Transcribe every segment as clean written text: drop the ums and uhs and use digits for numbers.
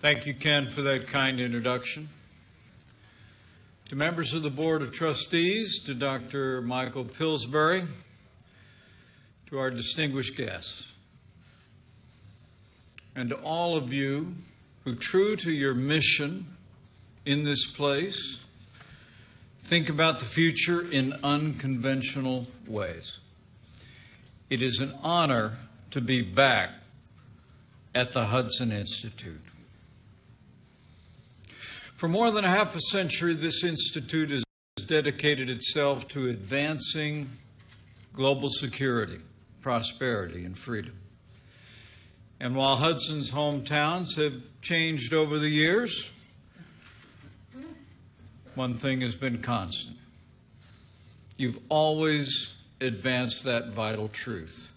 Thank you, Ken, for that kind introduction. To members of the Board of Trustees, to Dr. Michael Pillsbury, to our distinguished guests, and to all of you who, true to your mission in this place, think about the future in unconventional ways. It is an honor to be back at the Hudson Institute. For more than half a century, this institute has dedicated itself to advancing global security, prosperity, and freedom. And while Hudson's hometowns have changed over the years, one thing has been constant. You've always advanced that vital truth,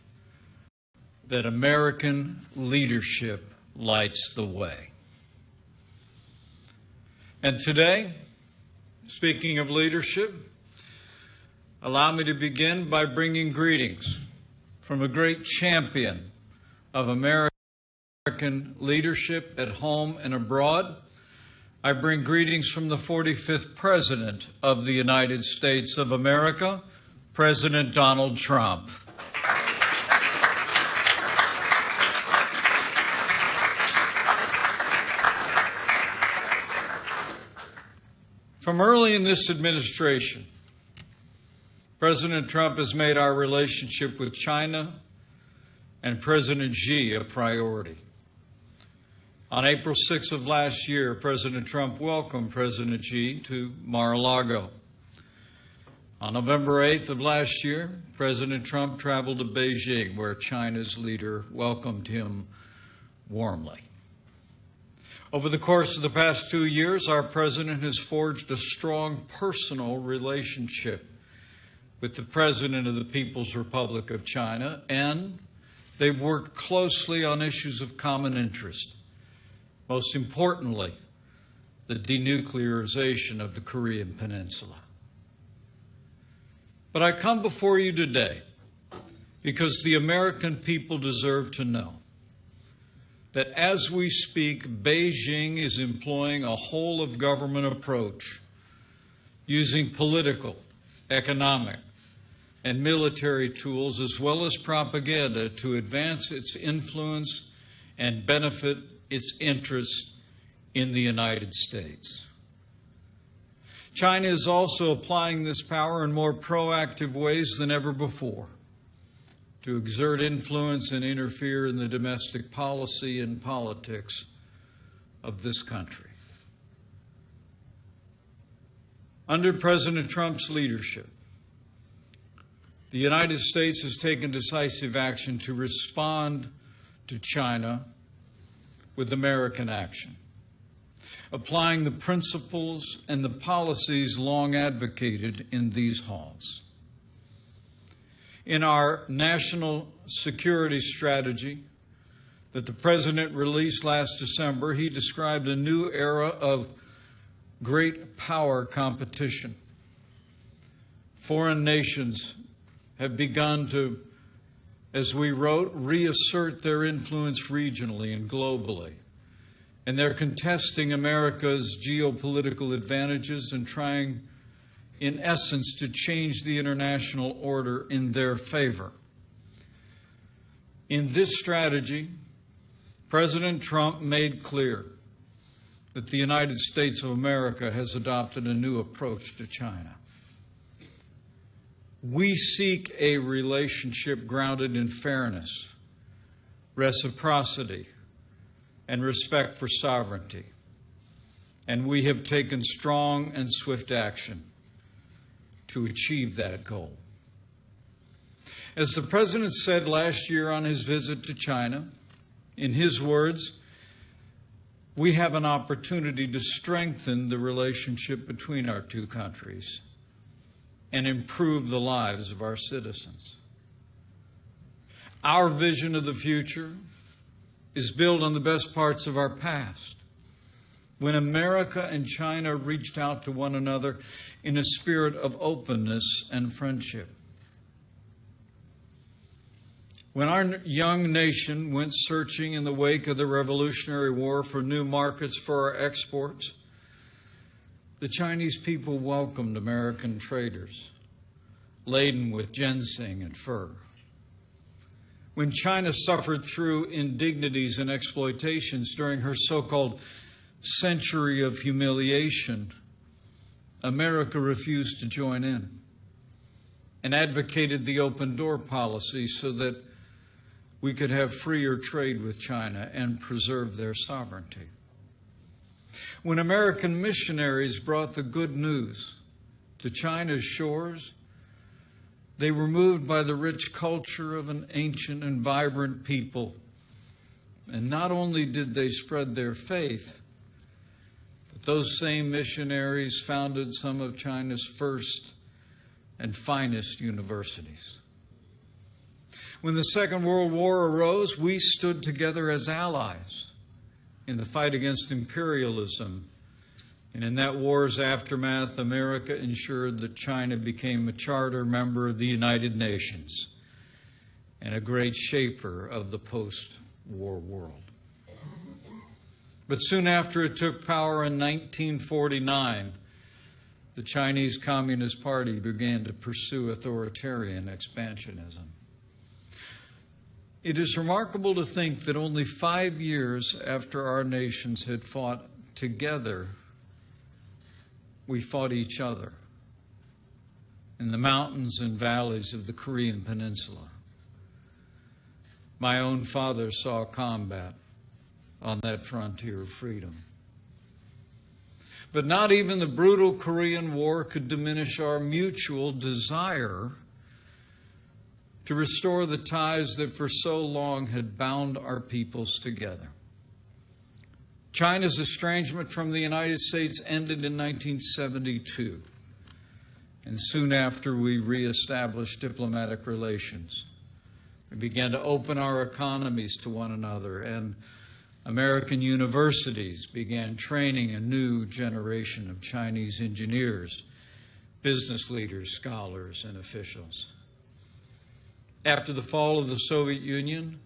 that American leadership lights the way. And today, speaking of leadership, allow me to begin by bringing greetings from a great champion of American leadership at home and abroad. I bring greetings from the 45th President of the United States of America, President Donald Trump. From early in this administration, President Trump has made our relationship with China and President Xi a priority. On April 6th of last year, President Trump welcomed President Xi to Mar-a-Lago. On November 8th of last year, President Trump traveled to Beijing, where China's leader welcomed him warmly. Over the course of the past 2 years, our president has forged a strong personal relationship with the President of the People's Republic of China, and they've worked closely on issues of common interest. Most importantly, the denuclearization of the Korean Peninsula. But I come before you today because the American people deserve to know that as we speak, Beijing is employing a whole-of-government approach using political, economic, and military tools as well as propaganda to advance its influence and benefit its interests in the United States. China is also applying this power in more proactive ways than ever before to exert influence and interfere in the domestic policy and politics of this country. Under President Trump's leadership, the United States has taken decisive action to respond to China with American action, applying the principles and the policies long advocated in these halls. In our national security strategy that the President released last December, he described a new era of great power competition. Foreign nations have begun to, as we wrote, reassert their influence regionally and globally. And they're contesting America's geopolitical advantages and trying, in essence, to change the international order in their favor. In this strategy, President Trump made clear that the United States of America has adopted a new approach to China. We seek a relationship grounded in fairness, reciprocity, and respect for sovereignty. And we have taken strong and swift action to achieve that goal. As the President said last year on his visit to China, in his words, we have an opportunity to strengthen the relationship between our two countries and improve the lives of our citizens. Our vision of the future is built on the best parts of our past, when America and China reached out to one another in a spirit of openness and friendship. When our young nation went searching in the wake of the Revolutionary War for new markets for our exports, the Chinese people welcomed American traders laden with ginseng and fur. When China suffered through indignities and exploitations during her so-called century of humiliation, America refused to join in and advocated the open door policy so that we could have freer trade with China and preserve their sovereignty. When American missionaries brought the good news to China's shores, they were moved by the rich culture of an ancient and vibrant people. And not only did they spread their faith, but those same missionaries founded some of China's first and finest universities. When the Second World War arose, we stood together as allies in the fight against imperialism. And in that war's aftermath, America ensured that China became a charter member of the United Nations and a great shaper of the post-war world. But soon after it took power in 1949, the Chinese Communist Party began to pursue authoritarian expansionism. It is remarkable to think that only 5 years after our nations had fought together, we fought each other in the mountains and valleys of the Korean Peninsula. My own father saw combat on that frontier of freedom. But not even the brutal Korean War could diminish our mutual desire to restore the ties that for so long had bound our peoples together. China's estrangement from the United States ended in 1972, and soon after we reestablished diplomatic relations. We began to open our economies to one another, and American universities began training a new generation of Chinese engineers, business leaders, scholars, and officials. After the fall of the Soviet Union,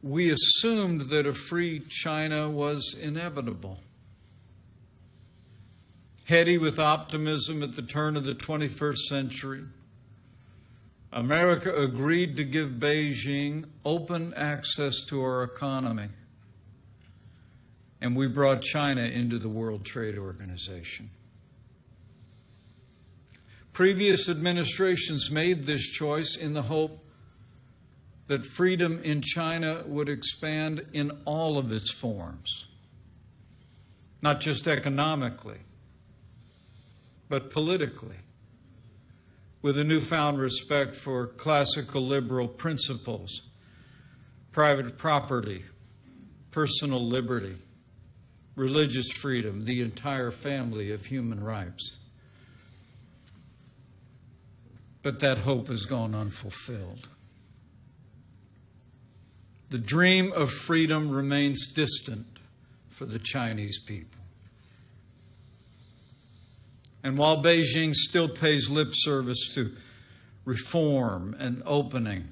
we assumed that a free China was inevitable. Heady with optimism at the turn of the 21st century, America agreed to give Beijing open access to our economy, and we brought China into the World Trade Organization. Previous administrations made this choice in the hope that freedom in China would expand in all of its forms, not just economically, but politically, with a newfound respect for classical liberal principles, private property, personal liberty, religious freedom, the entire family of human rights. But that hope has gone unfulfilled. The dream of freedom remains distant for the Chinese people. And while Beijing still pays lip service to reform and opening,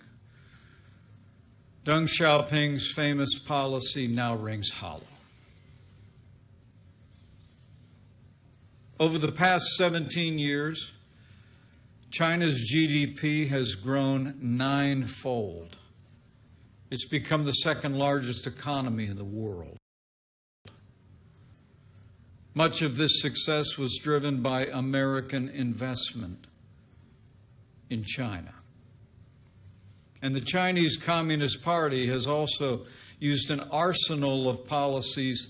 Deng Xiaoping's famous policy now rings hollow. Over the past 17 years, China's GDP has grown 9-fold. It's become the second largest economy in the world. Much of this success was driven by American investment in China. And the Chinese Communist Party has also used an arsenal of policies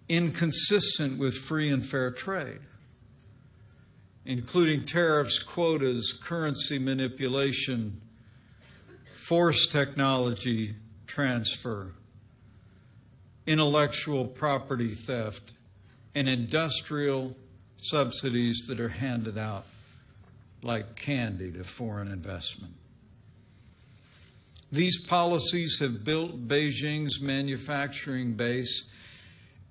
inconsistent with free and fair trade, including tariffs, quotas, currency manipulation, forced technology transfer, intellectual property theft, and industrial subsidies that are handed out like candy to foreign investment. These policies have built Beijing's manufacturing base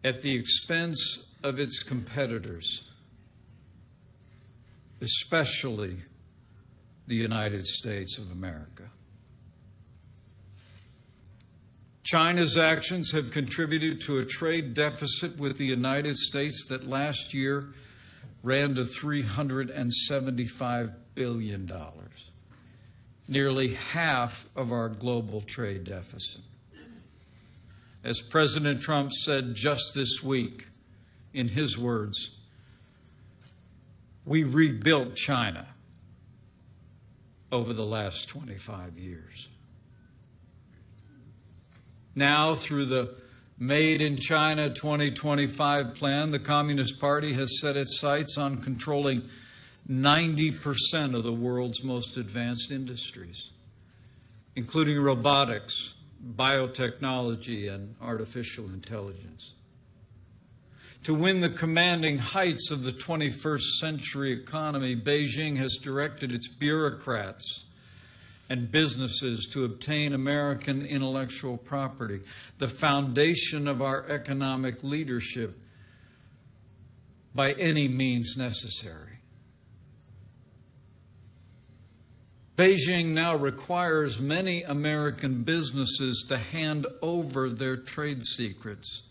at the expense of its competitors, especially the United States of America. China's actions have contributed to a trade deficit with the United States that last year ran to $375 billion, nearly half of our global trade deficit. As President Trump said just this week, in his words, we rebuilt China over the last 25 years. Now, through the Made in China 2025 plan, the Communist Party has set its sights on controlling 90% of the world's most advanced industries, including robotics, biotechnology, and artificial intelligence. To win the commanding heights of the 21st century economy, Beijing has directed its bureaucrats and businesses to obtain American intellectual property, the foundation of our economic leadership, by any means necessary. Beijing now requires many American businesses to hand over their trade secrets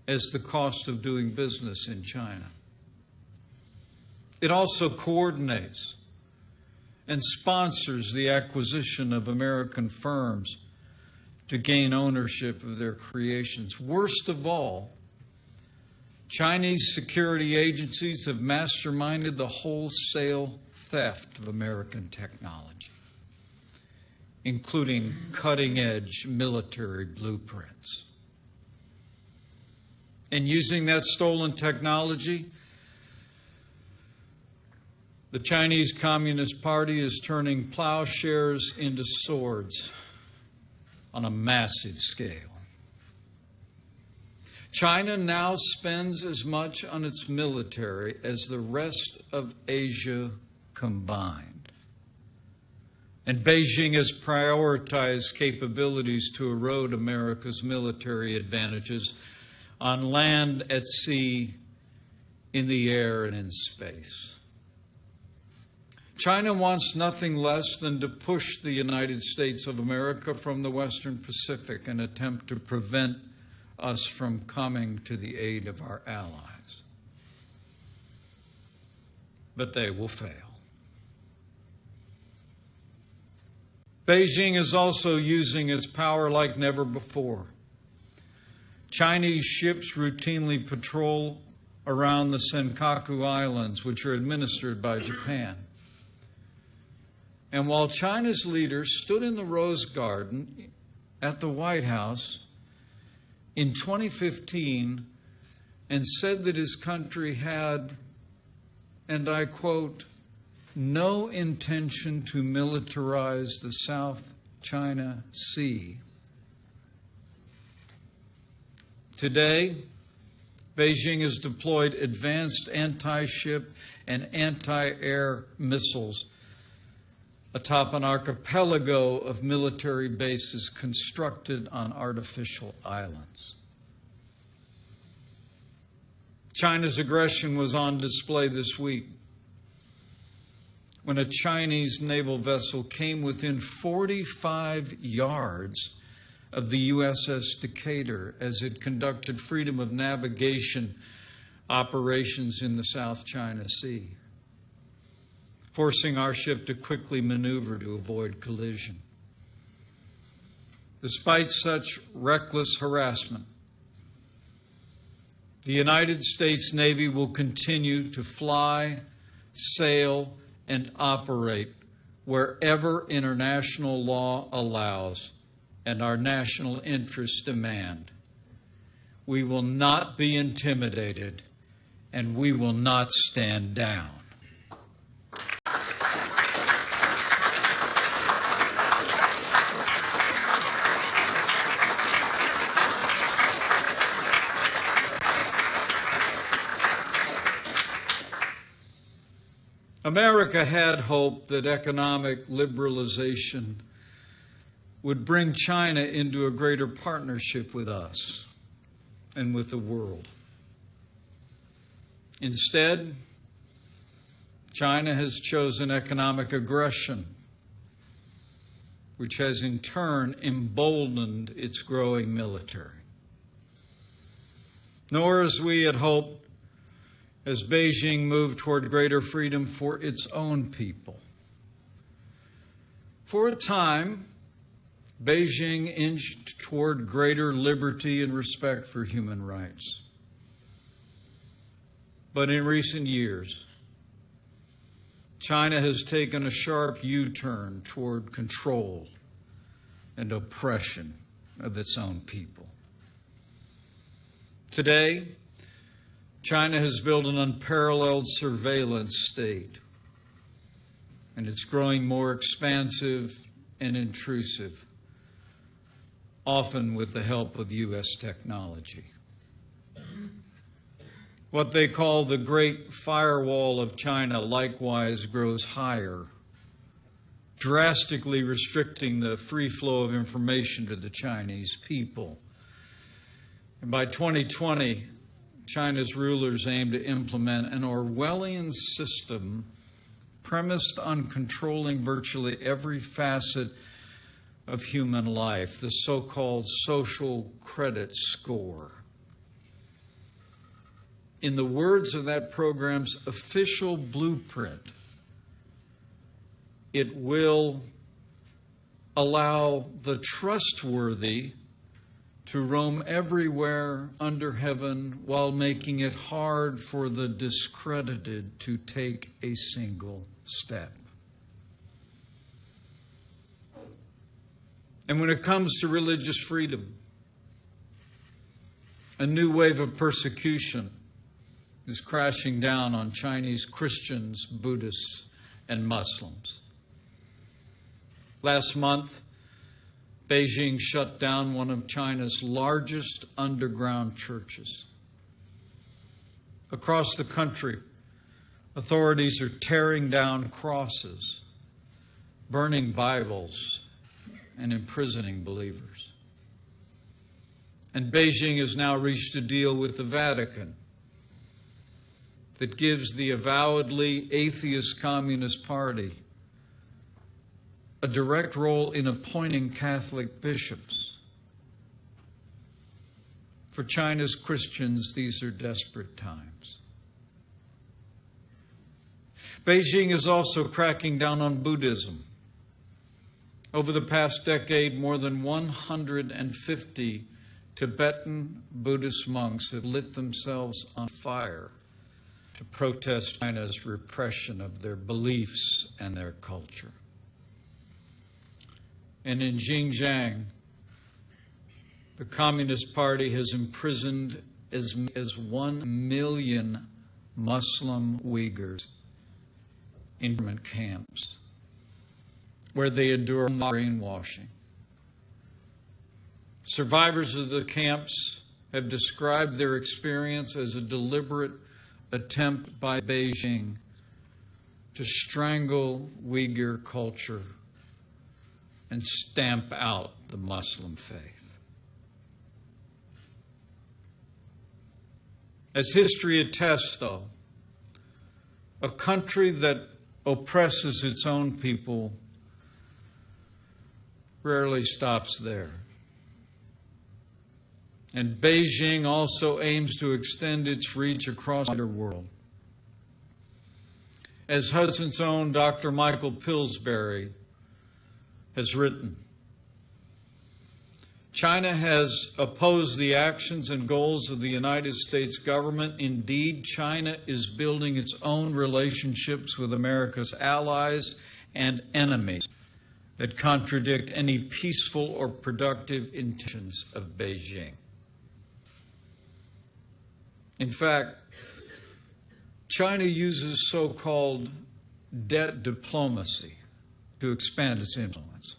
as the cost of doing business in China. It also coordinates and sponsors the acquisition of American firms to gain ownership of their creations. Worst of all, Chinese security agencies have masterminded the wholesale theft of American technology, including cutting-edge military blueprints. And using that stolen technology, the Chinese Communist Party is turning plowshares into swords on a massive scale. China now spends as much on its military as the rest of Asia combined. And Beijing has prioritized capabilities to erode America's military advantages on land, at sea, in the air, and in space. China wants nothing less than to push the United States of America from the Western Pacific and attempt to prevent us from coming to the aid of our allies. But they will fail. Beijing is also using its power like never before. Chinese ships routinely patrol around the Senkaku Islands, which are administered by Japan. And while China's leaders stood in the Rose Garden at the White House in 2015 and said that his country had, and I quote, no intention to militarize the South China Sea. Today, Beijing has deployed advanced anti-ship and anti-air missiles atop an archipelago of military bases constructed on artificial islands. China's aggression was on display this week when a Chinese naval vessel came within 45 yards of the USS Decatur as it conducted freedom of navigation operations in the South China Sea, forcing our ship to quickly maneuver to avoid collision. Despite such reckless harassment, the United States Navy will continue to fly, sail, and operate wherever international law allows and our national interests demand. We will not be intimidated, and we will not stand down. America had hoped that economic liberalization would bring China into a greater partnership with us and with the world. Instead, China has chosen economic aggression which has in turn emboldened its growing military. Nor, as we had hoped, has Beijing moved toward greater freedom for its own people. For a time, Beijing inched toward greater liberty and respect for human rights. But in recent years, China has taken a sharp U-turn toward control and oppression of its own people. Today, China has built an unparalleled surveillance state, and it's growing more expansive and intrusive, often with the help of U.S. technology. What they call the Great Firewall of China likewise grows higher, drastically restricting the free flow of information to the Chinese people. And by 2020, China's rulers aim to implement an Orwellian system premised on controlling virtually every facet of human life, the so-called social credit score. In the words of that program's official blueprint, it will allow the trustworthy to roam everywhere under heaven while making it hard for the discredited to take a single step. And when it comes to religious freedom, a new wave of persecution is crashing down on Chinese Christians, Buddhists, and Muslims. Last month, Beijing shut down one of China's largest underground churches. Across the country, authorities are tearing down crosses, burning Bibles, and imprisoning believers. And Beijing has now reached a deal with the Vatican that gives the avowedly atheist Communist Party a direct role in appointing Catholic bishops. For China's Christians, these are desperate times. Beijing is also cracking down on Buddhism. Over the past decade, more than 150 Tibetan Buddhist monks have lit themselves on fire to protest China's repression of their beliefs and their culture. And in Xinjiang, the Communist Party has imprisoned as many as 1 million Muslim Uyghurs in internment camps, where they endure brainwashing. Survivors of the camps have described their experience as a deliberate attempt by Beijing to strangle Uyghur culture and stamp out the Muslim faith. As history attests, though, a country that oppresses its own people rarely stops there. And Beijing also aims to extend its reach across the world. As Hudson's own Dr. Michael Pillsbury has written, China has opposed the actions and goals of the United States government. Indeed, China is building its own relationships with America's allies and enemies that contradict any peaceful or productive intentions of Beijing. In fact, China uses so-called debt diplomacy to expand its influence.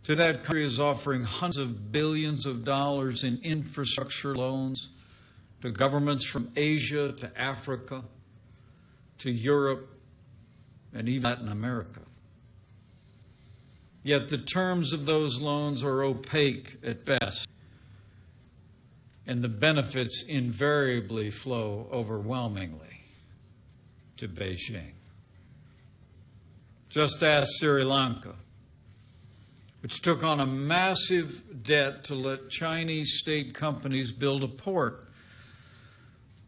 To that, country is offering hundreds of billions of dollars in infrastructure loans to governments from Asia to Africa to Europe and even Latin America. Yet the terms of those loans are opaque at best, and the benefits invariably flow overwhelmingly to Beijing. Just ask Sri Lanka, which took on a massive debt to let Chinese state companies build a port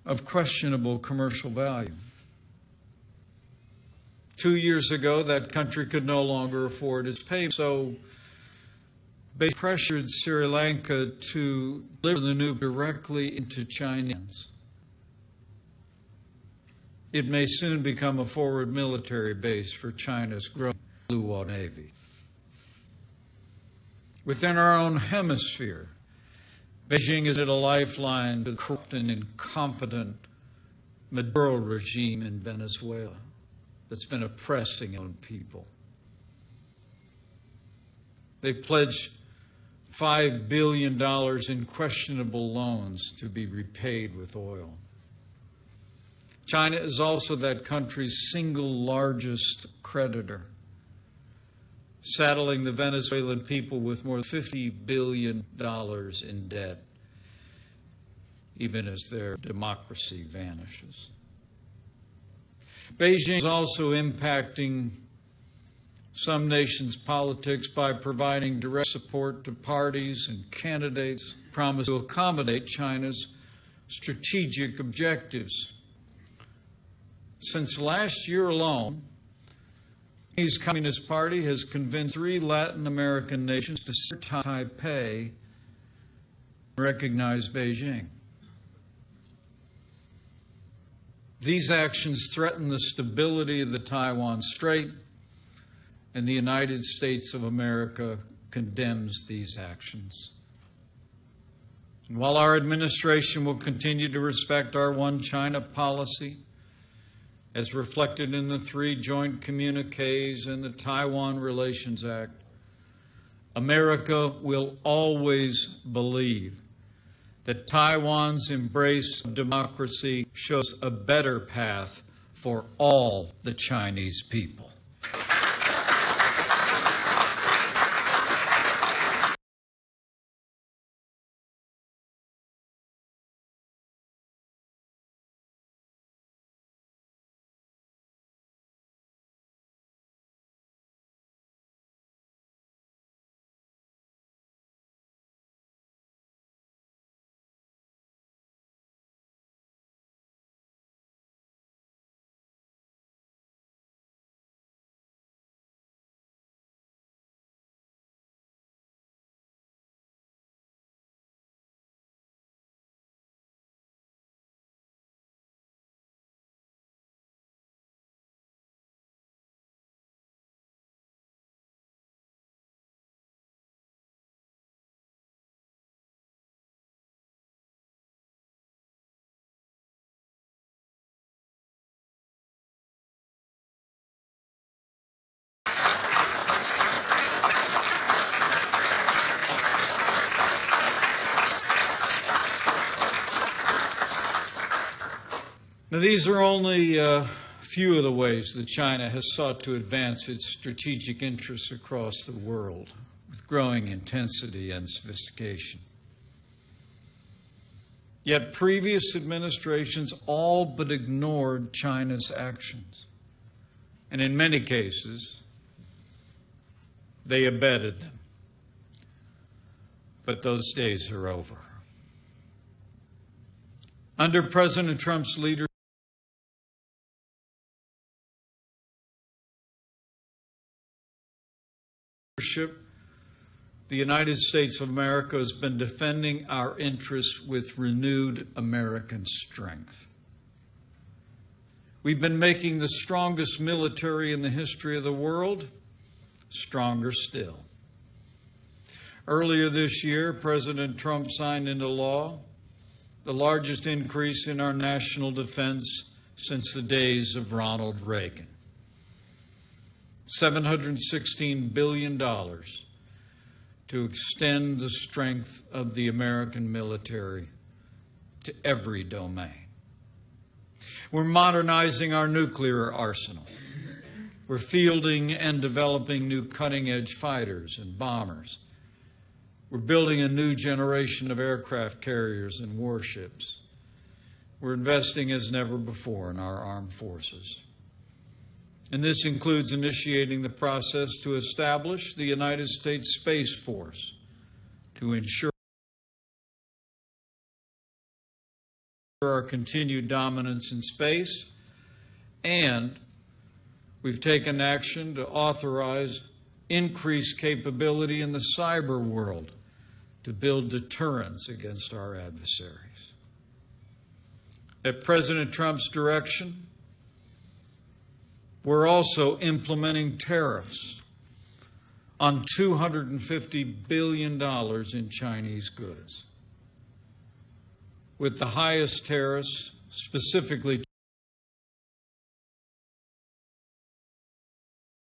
of questionable commercial value. 2 years ago, that country could no longer afford its payments, so they pressured Sri Lanka to deliver the nuke directly into Chinese. It may soon become a forward military base for China's growing blue water navy. Within our own hemisphere, Beijing is a lifeline to the corrupt and incompetent Maduro regime in Venezuela that's been oppressing its own people. They pledged $5 billion in questionable loans to be repaid with oil. China is also that country's single largest creditor, saddling the Venezuelan people with more than $50 billion in debt, even as their democracy vanishes. Beijing is also impacting some nations' politics by providing direct support to parties and candidates who promise to accommodate China's strategic objectives. Since last year alone, the Chinese Communist Party has convinced 3 Latin American nations to support Taipei and recognize Beijing. These actions threaten the stability of the Taiwan Strait, and the United States of America condemns these actions. And while our administration will continue to respect our One China policy, as reflected in the 3 joint communiques and the Taiwan Relations Act, America will always believe that Taiwan's embrace of democracy shows a better path for all the Chinese people. Now, these are only a few of the ways that China has sought to advance its strategic interests across the world with growing intensity and sophistication. Yet previous administrations all but ignored China's actions, and in many cases, they abetted them. But those days are over. Under President Trump's leadership, the United States of America has been defending our interests with renewed American strength. We've been making the strongest military in the history of the world stronger still. Earlier this year, President Trump signed into law the largest increase in our national defense since the days of Ronald Reagan. $716 billion to extend the strength of the American military to every domain. We're modernizing our nuclear arsenal. We're fielding and developing new cutting-edge fighters and bombers. We're building a new generation of aircraft carriers and warships. We're investing as never before in our armed forces. And this includes initiating the process to establish the United States Space Force to ensure our continued dominance in space, and we've taken action to authorize increased capability in the cyber world to build deterrence against our adversaries. At President Trump's direction, we're also implementing tariffs on $250 billion in Chinese goods, with the highest tariffs specifically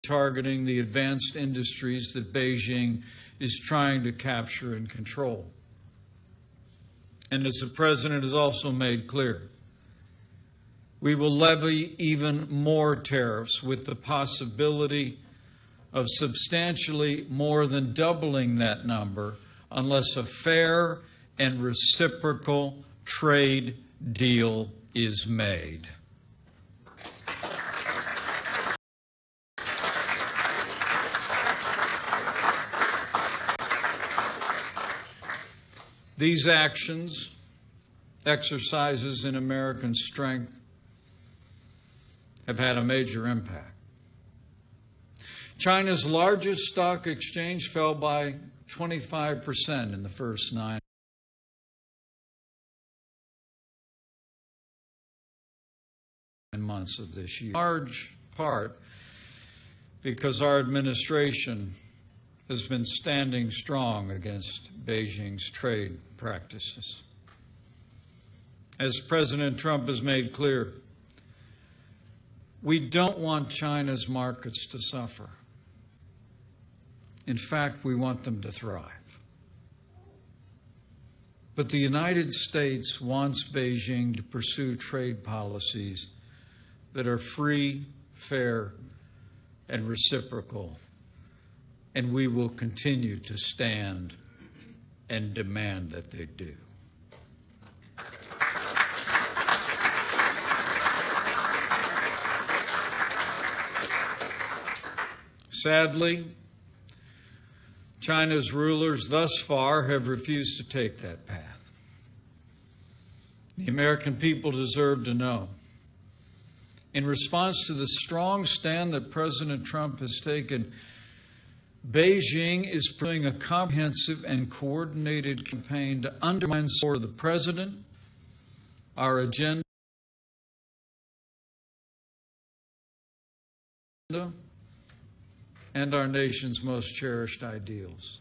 targeting the advanced industries that Beijing is trying to capture and control. And as the President has also made clear, we will levy even more tariffs with the possibility of substantially more than doubling that number unless a fair and reciprocal trade deal is made. These actions, exercises in American strength, have had a major impact. China's largest stock exchange fell by 25% in the first 9 months of this year, in large part because our administration has been standing strong against Beijing's trade practices. As President Trump has made clear, we don't want China's markets to suffer. In fact, we want them to thrive. But the United States wants Beijing to pursue trade policies that are free, fair, and reciprocal, and we will continue to stand and demand that they do. Sadly, China's rulers thus far have refused to take that path. The American people deserve to know. In response to the strong stand that President Trump has taken, Beijing is pursuing a comprehensive and coordinated campaign to undermine support of the President, our agenda, and our nation's most cherished ideals.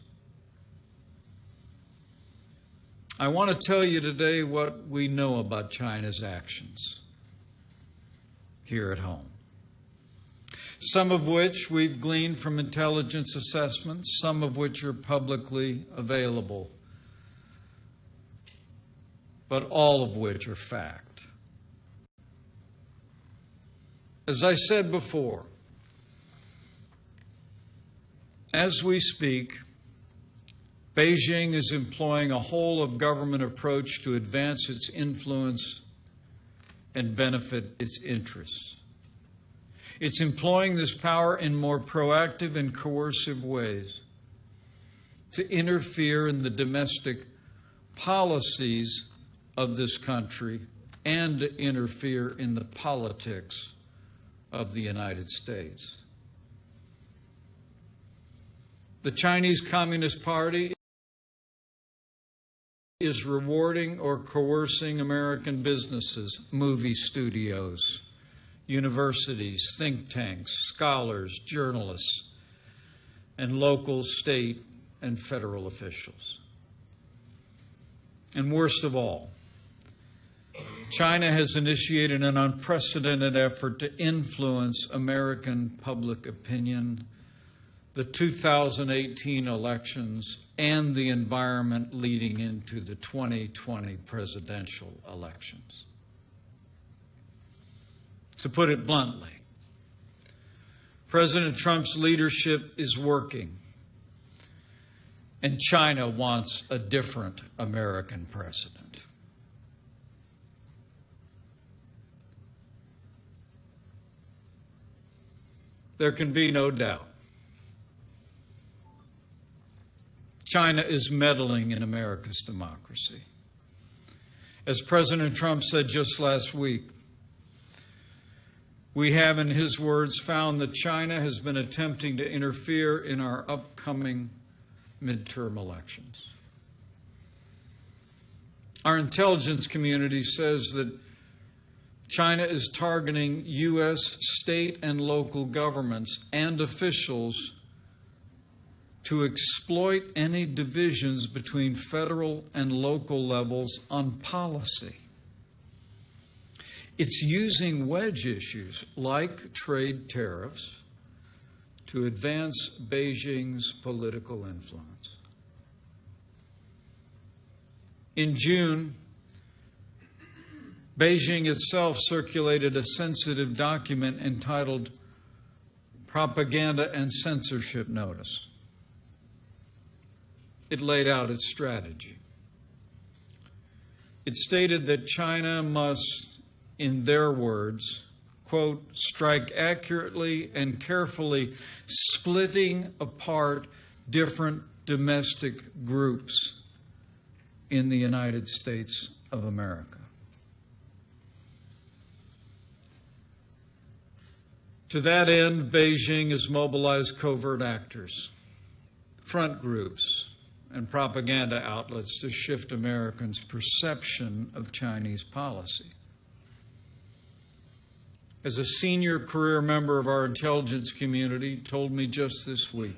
I want to tell you today what we know about China's actions here at home, some of which we've gleaned from intelligence assessments, some of which are publicly available, but all of which are fact. As I said before, as we speak, Beijing is employing a whole-of-government approach to advance its influence and benefit its interests. It's employing this power in more proactive and coercive ways to interfere in the domestic policies of this country and to interfere in the politics of the United States. The Chinese Communist Party is rewarding or coercing American businesses, movie studios, universities, think tanks, scholars, journalists, and local, state, and federal officials. And worst of all, China has initiated an unprecedented effort to influence American public opinion, the 2018 elections, and the environment leading into the 2020 presidential elections. To put it bluntly, President Trump's leadership is working, and China wants a different American president. there can be no doubt. China is meddling in America's democracy. As President Trump said just last week, we have, in his words, found that China has been attempting to interfere in our upcoming midterm elections. Our intelligence community says that China is targeting U.S. state and local governments and officials to exploit any divisions between federal and local levels on policy. It's using wedge issues like trade tariffs to advance Beijing's political influence. In June, Beijing itself circulated a sensitive document entitled Propaganda and Censorship Notice. It laid out its strategy. It stated that China must, in their words, quote, strike accurately and carefully, splitting apart different domestic groups in the United States of America. To that end, Beijing has mobilized covert actors, front groups, and propaganda outlets to shift Americans' perception of Chinese policy. As a senior career member of our intelligence community told me just this week,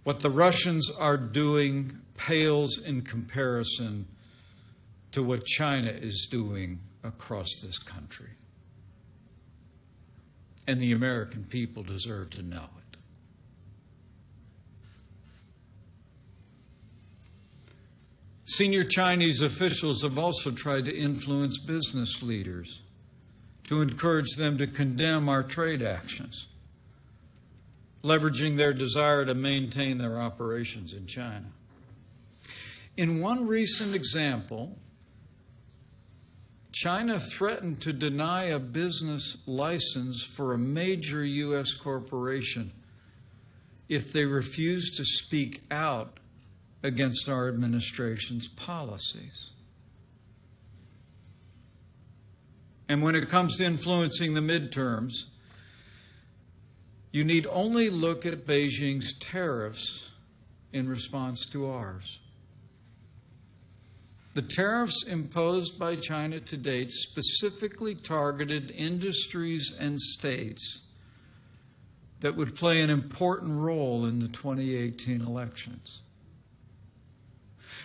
what the Russians are doing pales in comparison to what China is doing across this country. And the American people deserve to know it. Senior Chinese officials have also tried to influence business leaders to encourage them to condemn our trade actions, leveraging their desire to maintain their operations in China. In one recent example, China threatened to deny a business license for a major U.S. corporation if they refused to speak out against our administration's policies. And when it comes to influencing the midterms, you need only look at Beijing's tariffs in response to ours. The tariffs imposed by China to date specifically targeted industries and states that would play an important role in the 2018 elections.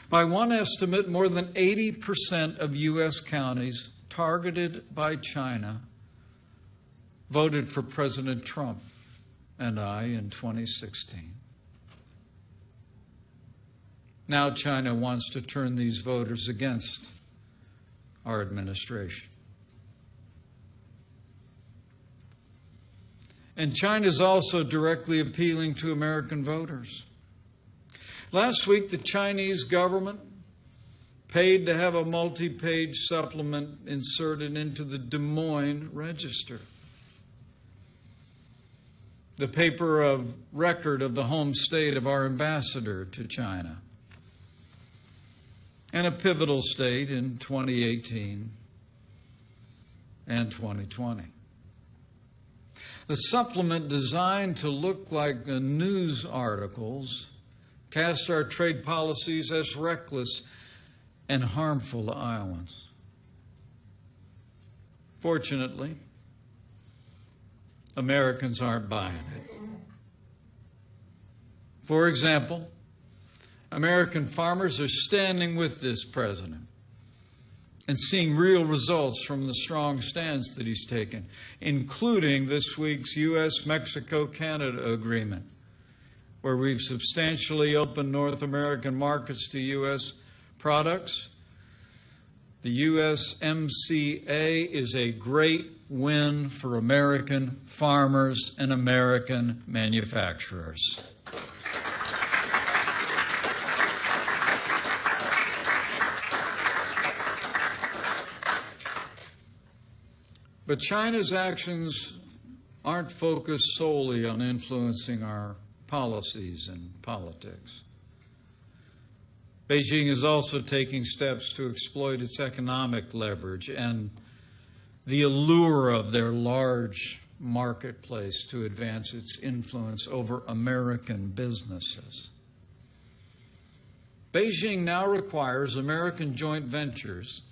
By one estimate, more than 80% of U.S. counties targeted by China voted for President Trump and I in 2016. Now China wants to turn these voters against our administration. And China is also directly appealing to American voters. Last week, the Chinese government paid to have a multi-page supplement inserted into the Des Moines Register, the paper of record of the home state of our ambassador to China, and a pivotal state in 2018 and 2020. The supplement, designed to look like the news articles, cast our trade policies as reckless and harmful to Iowans. Fortunately, Americans aren't buying it. For example, American farmers are standing with this president and seeing real results from the strong stance that he's taken, including this week's U.S.-Mexico-Canada agreement, where we've substantially opened North American markets to U.S. products. The USMCA is a great win for American farmers and American manufacturers. But China's actions aren't focused solely on influencing our policies and politics. Beijing is also taking steps to exploit its economic leverage and the allure of their large marketplace to advance its influence over American businesses. Beijing now requires American joint ventures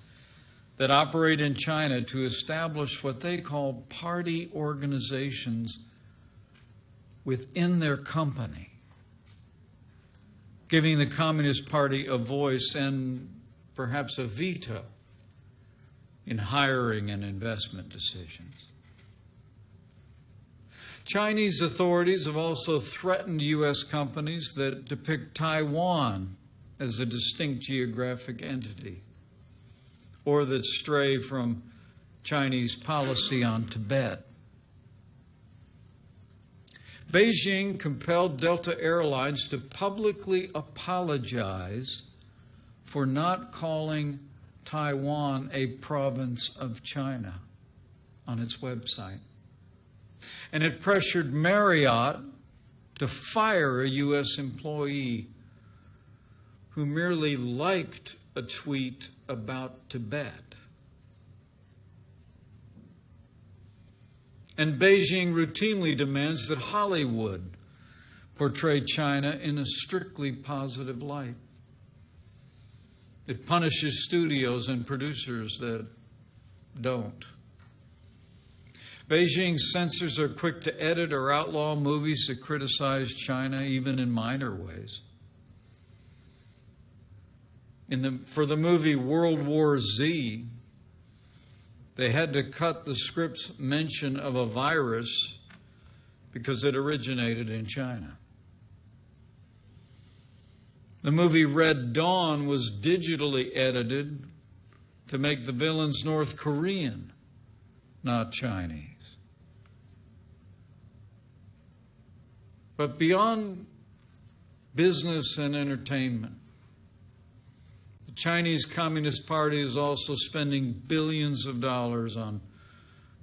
that operate in China to establish what they call party organizations within their company, giving the Communist Party a voice and perhaps a veto in hiring and investment decisions. Chinese authorities have also threatened U.S. companies that depict Taiwan as a distinct geographic entity, or that stray from Chinese policy on Tibet. Beijing compelled Delta Airlines to publicly apologize for not calling Taiwan a province of China on its website. And it pressured Marriott to fire a U.S. employee who merely liked a tweet about Tibet. And Beijing routinely demands that Hollywood portray China in a strictly positive light. It punishes studios and producers that don't. Beijing's censors are quick to edit or outlaw movies that criticize China, even in minor ways. For the movie World War Z, they had to cut the script's mention of a virus because it originated in China. The movie Red Dawn was digitally edited to make the villains North Korean, not Chinese. But beyond business and entertainment, the Chinese Communist Party is also spending billions of dollars on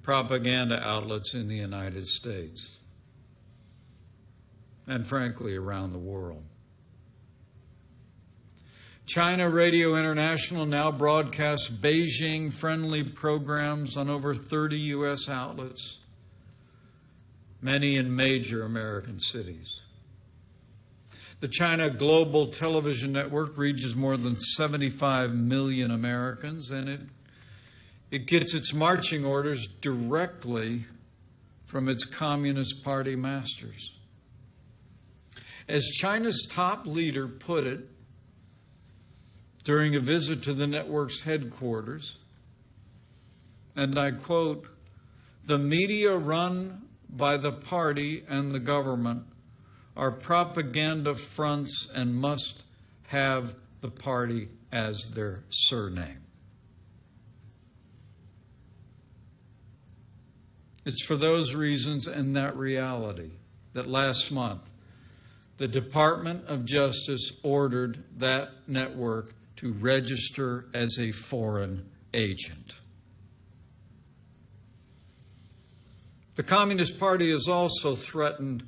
propaganda outlets in the United States and, frankly, around the world. China Radio International now broadcasts Beijing-friendly programs on over 30 U.S. outlets, many in major American cities. The China Global Television Network reaches more than 75 million Americans, and it gets its marching orders directly from its Communist Party masters. As China's top leader put it during a visit to the network's headquarters, and I quote, "The media run by the party and the government are propaganda fronts and must have the party as their surname." It's for those reasons and that reality that last month the Department of Justice ordered that network to register as a foreign agent. The Communist Party has also threatened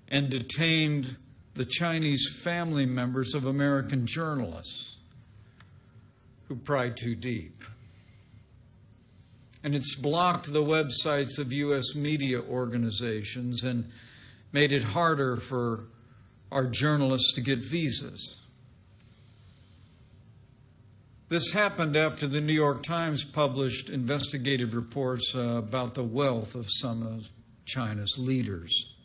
and detained the Chinese family members of American journalists who pry too deep. And it's blocked the websites of U.S. media organizations and made it harder for our journalists to get visas. This happened after the New York Times published investigative reports about the wealth of some of China's leaders.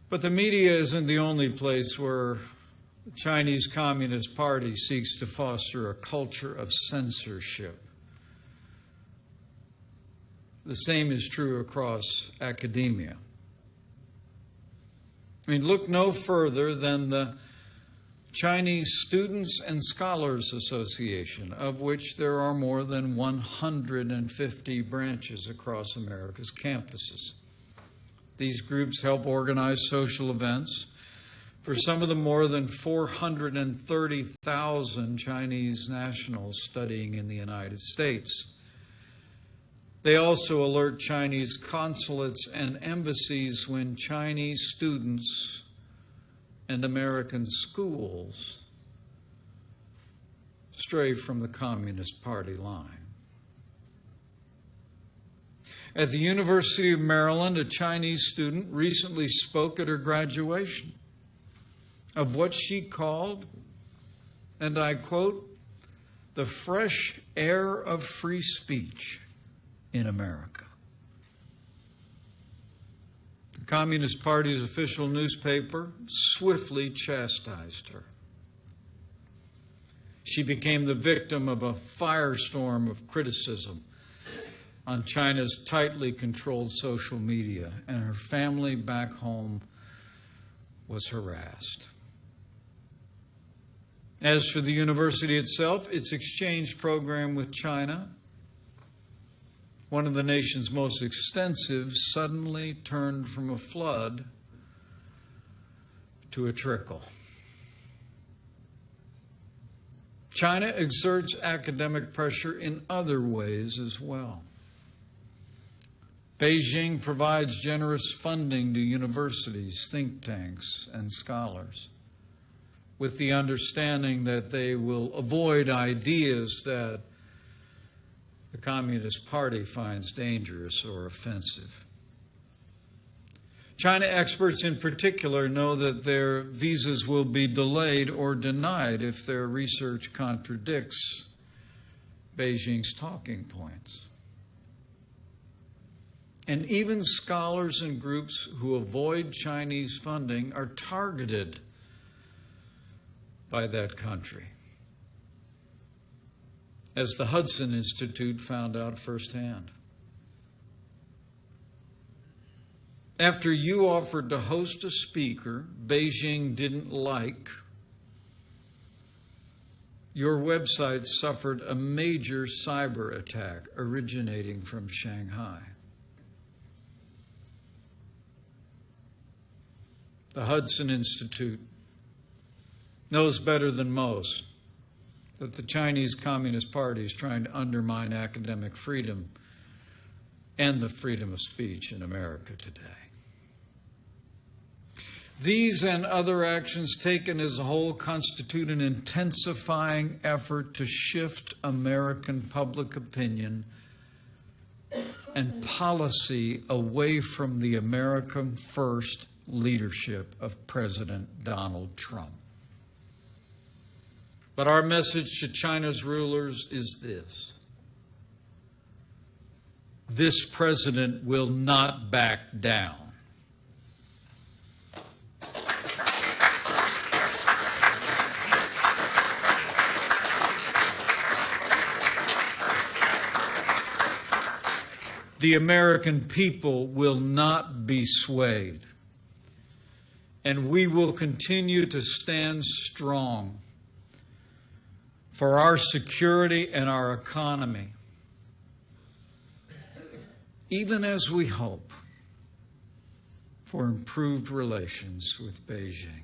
But the media isn't the only place where the Chinese Communist Party seeks to foster a culture of censorship. The same is true across academia. I mean, look no further than the Chinese Students and Scholars Association, of which there are more than 150 branches across America's campuses. These groups help organize social events for some of the more than 430,000 Chinese nationals studying in the United States. They also alert Chinese consulates and embassies when Chinese students and American schools stray from the Communist Party line. At the University of Maryland, a Chinese student recently spoke at her graduation of what she called, and I quote, "the fresh air of free speech in America." The Communist Party's official newspaper swiftly chastised her. She became the victim of a firestorm of criticism on China's tightly controlled social media, and her family back home was harassed. As for the university itself, its exchange program with China, one of the nation's most extensive, suddenly turned from a flood to a trickle. China exerts academic pressure in other ways as well. Beijing provides generous funding to universities, think tanks, and scholars, with the understanding that they will avoid ideas that the Communist Party finds dangerous or offensive. China experts in particular know that their visas will be delayed or denied if their research contradicts Beijing's talking points. And even scholars and groups who avoid Chinese funding are targeted by that country, as the Hudson Institute found out firsthand. After you offered to host a speaker Beijing didn't like, your website suffered a major cyber attack originating from Shanghai. The Hudson Institute knows better than most that the Chinese Communist Party is trying to undermine academic freedom and the freedom of speech in America today. These and other actions taken as a whole constitute an intensifying effort to shift American public opinion and policy away from the American First leadership of President Donald Trump. But our message to China's rulers is this: this president will not back down. The American people will not be swayed, and we will continue to stand strong for our security and our economy, even as we hope for improved relations with Beijing.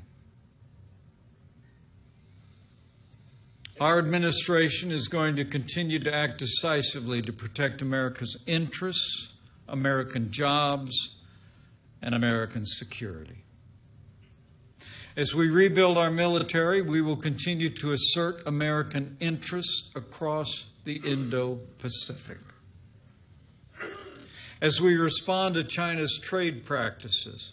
Our administration is going to continue to act decisively to protect America's interests, American jobs, and American security. As we rebuild our military, we will continue to assert American interests across the Indo-Pacific. As we respond to China's trade practices,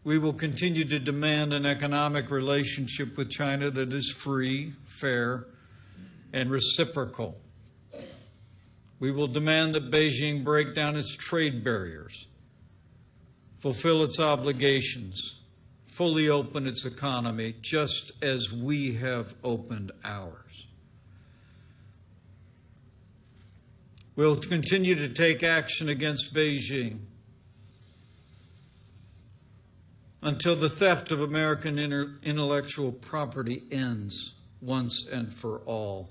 we will continue to demand an economic relationship with China that is free, fair, and reciprocal. We will demand that Beijing break down its trade barriers, fulfill its obligations, fully open its economy, just as we have opened ours. We'll continue to take action against Beijing until the theft of American intellectual property ends once and for all.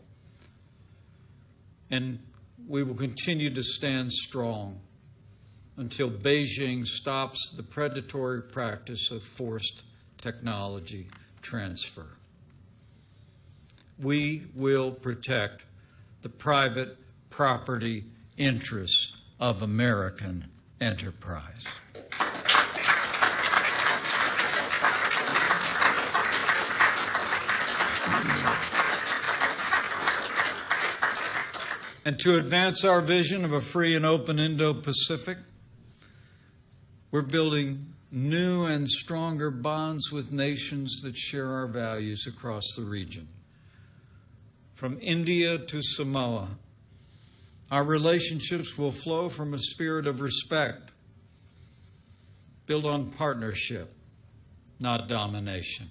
And we will continue to stand strong until Beijing stops the predatory practice of forced technology transfer. We will protect the private property interests of American enterprise. And to advance our vision of a free and open Indo-Pacific, we're building new and stronger bonds with nations that share our values across the region. From India to Samoa, our relationships will flow from a spirit of respect, built on partnership, not domination.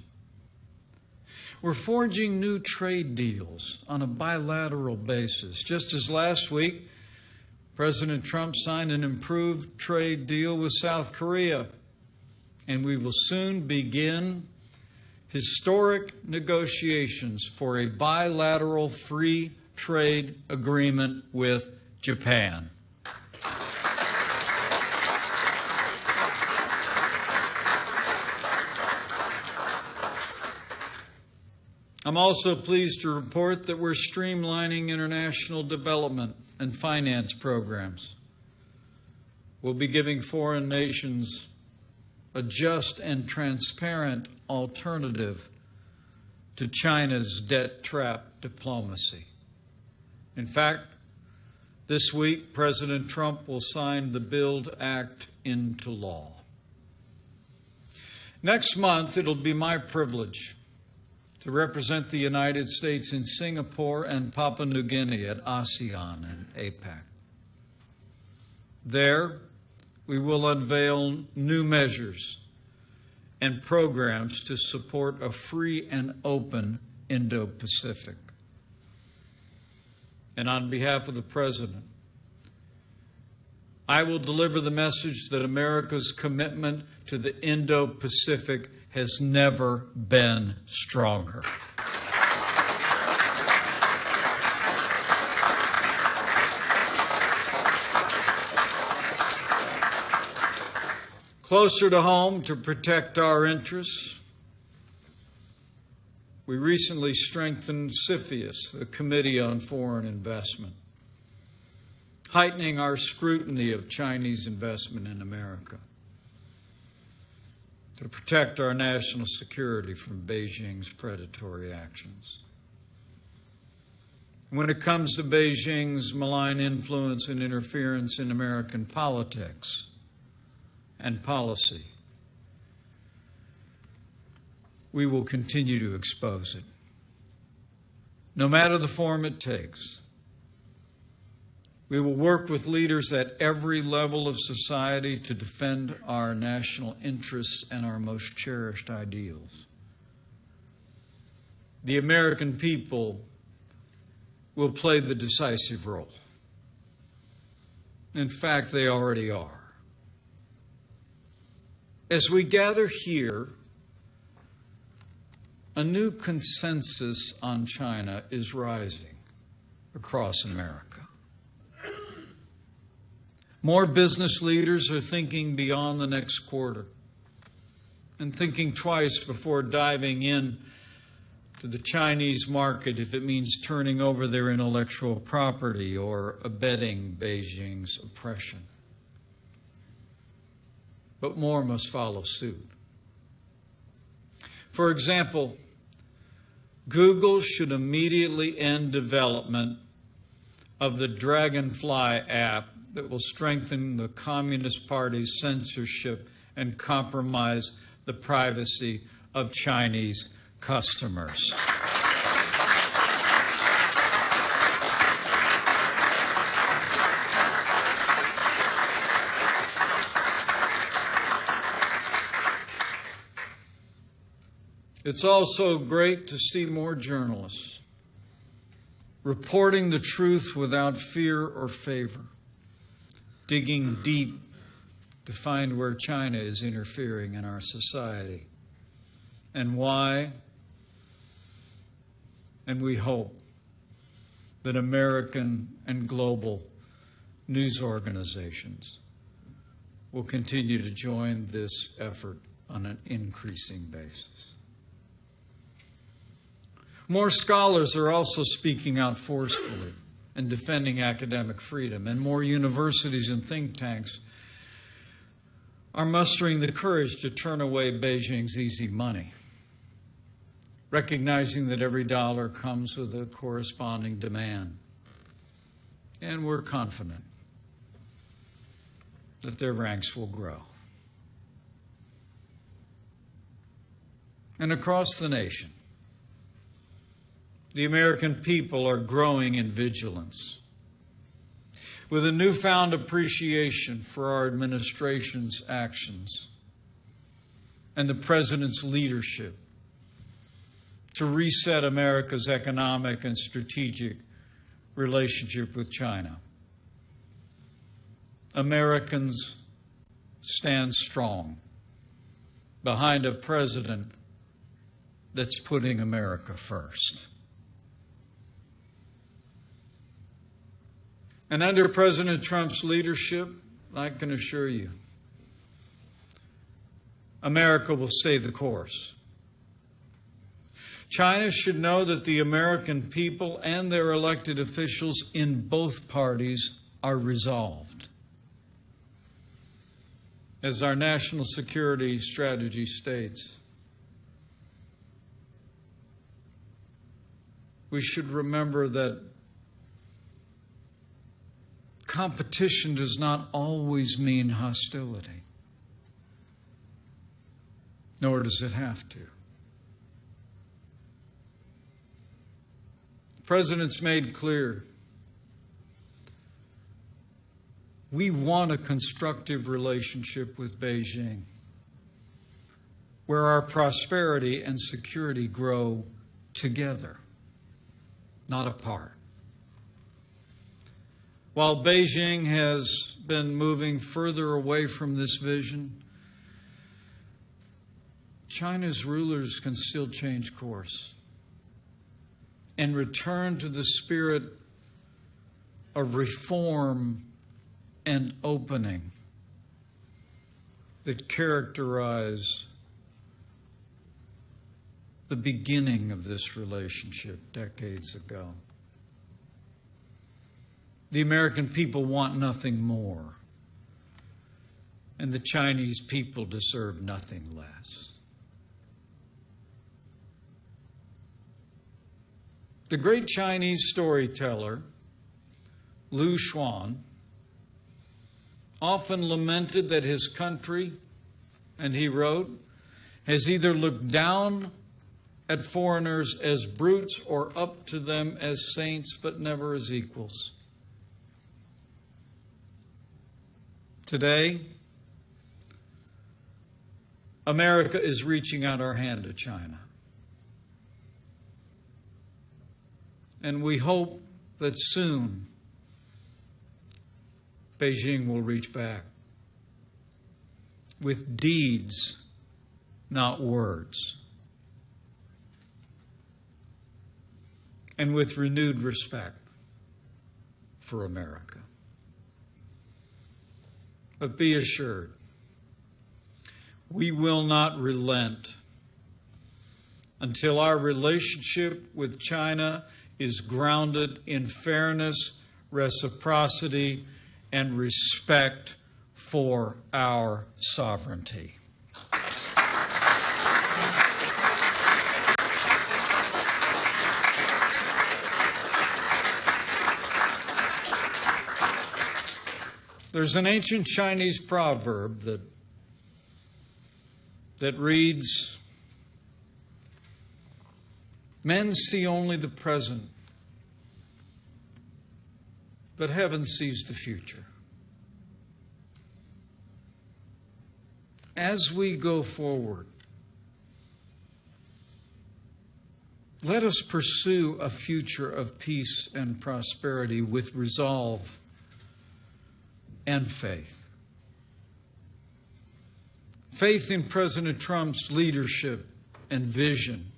We're forging new trade deals on a bilateral basis. Just as last week, President Trump signed an improved trade deal with South Korea, and we will soon begin historic negotiations for a bilateral free trade agreement with Japan. I'm also pleased to report that we're streamlining international development and finance programs. We'll be giving foreign nations a just and transparent alternative to China's debt trap diplomacy. In fact, this week, President Trump will sign the BUILD Act into law. Next month, it'll be my privilege to represent the United States in Singapore and Papua New Guinea at ASEAN and APEC. There, we will unveil new measures and programs to support a free and open Indo-Pacific. And on behalf of the President, I will deliver the message that America's commitment to the Indo-Pacific has never been stronger. Closer to home, to protect our interests, we recently strengthened CFIUS, the Committee on Foreign Investment, heightening our scrutiny of Chinese investment in America, to protect our national security from Beijing's predatory actions. When it comes to Beijing's malign influence and interference in American politics and policy, we will continue to expose it, no matter the form it takes. We will work with leaders at every level of society to defend our national interests and our most cherished ideals. The American people will play the decisive role. In fact, they already are. As we gather here, a new consensus on China is rising across America. More business leaders are thinking beyond the next quarter and thinking twice before diving in to the Chinese market if it means turning over their intellectual property or abetting Beijing's oppression. But more must follow suit. For example, Google should immediately end development of the Dragonfly app that will strengthen the Communist Party's censorship and compromise the privacy of Chinese customers. It's also great to see more journalists reporting the truth without fear or favor, digging deep to find where China is interfering in our society and why. And we hope that American and global news organizations will continue to join this effort on an increasing basis. More scholars are also speaking out forcefully and defending academic freedom, and more universities and think tanks are mustering the courage to turn away Beijing's easy money, recognizing that every dollar comes with a corresponding demand. And we're confident that their ranks will grow. And across the nation, the American people are growing in vigilance, with a newfound appreciation for our administration's actions and the President's leadership to reset America's economic and strategic relationship with China. Americans stand strong behind a president that's putting America first. And under President Trump's leadership, I can assure you, America will stay the course. China should know that the American people and their elected officials in both parties are resolved. As our national security strategy states, we should remember that competition does not always mean hostility, nor does it have to. The President's made clear we want a constructive relationship with Beijing, where our prosperity and security grow together, not apart. While Beijing has been moving further away from this vision, China's rulers can still change course and return to the spirit of reform and opening that characterize the beginning of this relationship decades ago. The American people want nothing more, and the Chinese people deserve nothing less. The great Chinese storyteller, Lu Xun, often lamented that his country, and he wrote, has either looked down at foreigners as brutes or up to them as saints, but never as equals. Today, America is reaching out our hand to China. And we hope that soon Beijing will reach back with deeds, not words, and with renewed respect for America. But be assured, we will not relent until our relationship with China is grounded in fairness, reciprocity, and respect for our sovereignty. There's an ancient Chinese proverb that reads, "Men see only the present, but heaven sees the future." As we go forward, let us pursue a future of peace and prosperity with resolve and faith. Faith in President Trump's leadership and vision,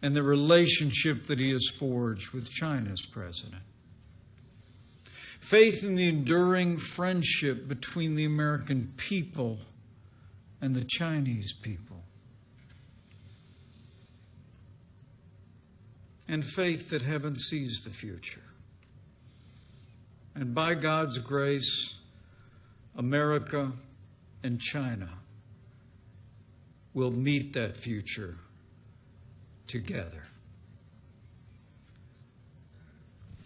and the relationship that he has forged with China's president. Faith in the enduring friendship between the American people and the Chinese people. and faith that heaven sees the future. And by God's grace, America and China will meet that future together.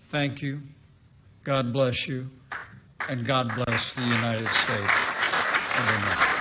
Thank you. God bless you. And God bless the United States of America.